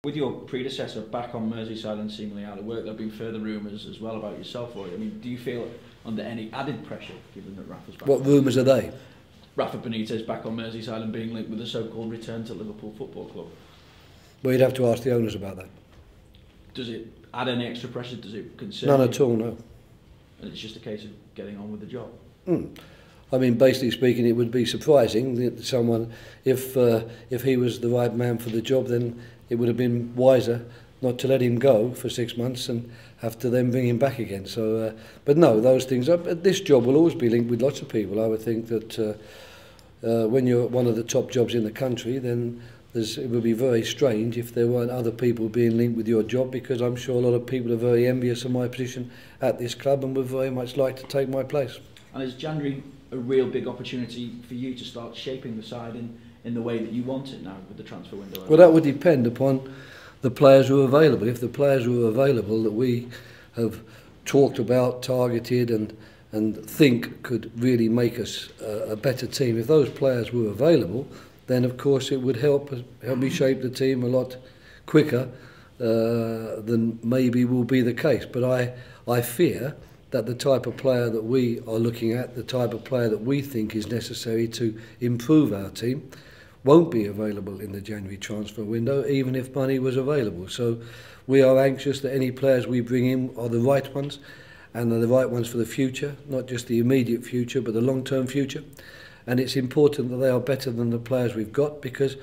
With your predecessor back on Merseyside and seemingly out of work, there have been further rumours as well about yourself, Roy. I mean, do you feel under any added pressure, given that Rafa's back? What rumours are they? Rafa Benitez back on Merseyside and being linked with the so-called return to Liverpool Football Club. Well, you'd have to ask the owners about that. Does it add any extra pressure? Does it concern None you? at all, no. And it's just a case of getting on with the job? I mean, basically speaking, it would be surprising that someone, if he was the right man for the job, then it would have been wiser not to let him go for 6 months and have to then bring him back again. So, but no, those things. This job will always be linked with lots of people. I would think that when you're one of the top jobs in the country, then it would be very strange if there weren't other people being linked with your job, because I'm sure a lot of people are very envious of my position at this club and would very much like to take my place. And is January a real big opportunity for you to start shaping the side in the way that you want it now with the transfer window? Well, that would depend upon the players who are available. If the players who are available that we have talked about, targeted and think could really make us a better team, if those players were available, then of course it would help me shape the team a lot quicker than maybe will be the case. But I fear that the type of player that we are looking at, the type of player that we think is necessary to improve our team, won't be available in the January transfer window, even if money was available. So we are anxious that any players we bring in are the right ones, and are the right ones for the future, not just the immediate future, but the long-term future. And it's important that they are better than the players we've got, because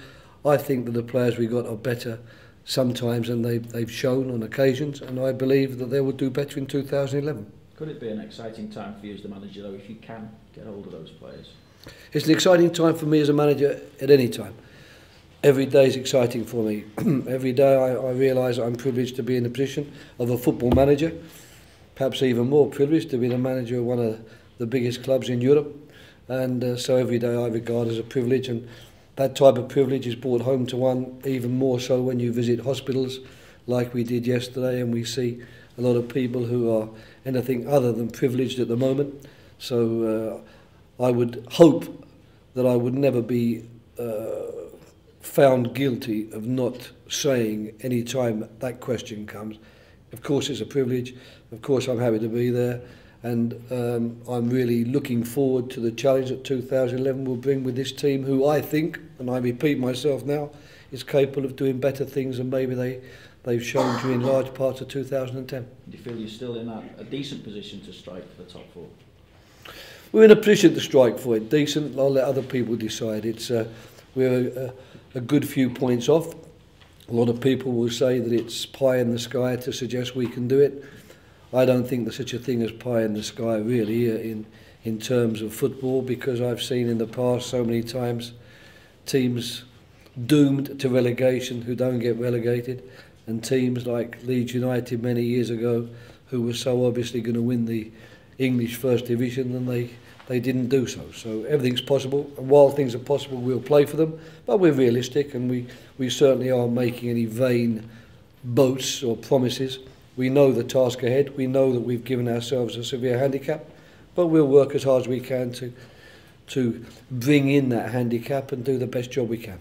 I think that the players we've got are better sometimes than they've shown on occasions, and I believe that they will do better in 2011. Could it be an exciting time for you as the manager, though, if you can get hold of those players? It's an exciting time for me as a manager at any time. Every day is exciting for me. Every day I realise I'm privileged to be in the position of a football manager, perhaps even more privileged to be the manager of one of the biggest clubs in Europe. And so every day I regard as a privilege, and that type of privilege is brought home to one even more so when you visit hospitals like we did yesterday, and we see a lot of people who are anything other than privileged at the moment. So I would hope that I would never be found guilty of not saying any time that question comes. Of course it's a privilege, of course I'm happy to be there, and I'm really looking forward to the challenge that 2011 will bring with this team, who I think, and I repeat myself now, is capable of doing better things than maybe they've shown during large parts of 2010. Do you feel you're still in a decent position to strike for the top four? We're in a position to strike for it. Decent, I'll let other people decide. We're a good few points off. A lot of people will say that it's pie in the sky to suggest we can do it. I don't think there's such a thing as pie in the sky really in terms of football, because I've seen in the past so many times teams doomed to relegation who don't get relegated, and teams like Leeds United many years ago who were so obviously going to win the English First Division and they didn't do so. So everything's possible, and while things are possible we'll play for them, but we're realistic, and we certainly aren't making any vain boasts or promises. We know the task ahead, we know that we've given ourselves a severe handicap, but we'll work as hard as we can to bring in that handicap and do the best job we can.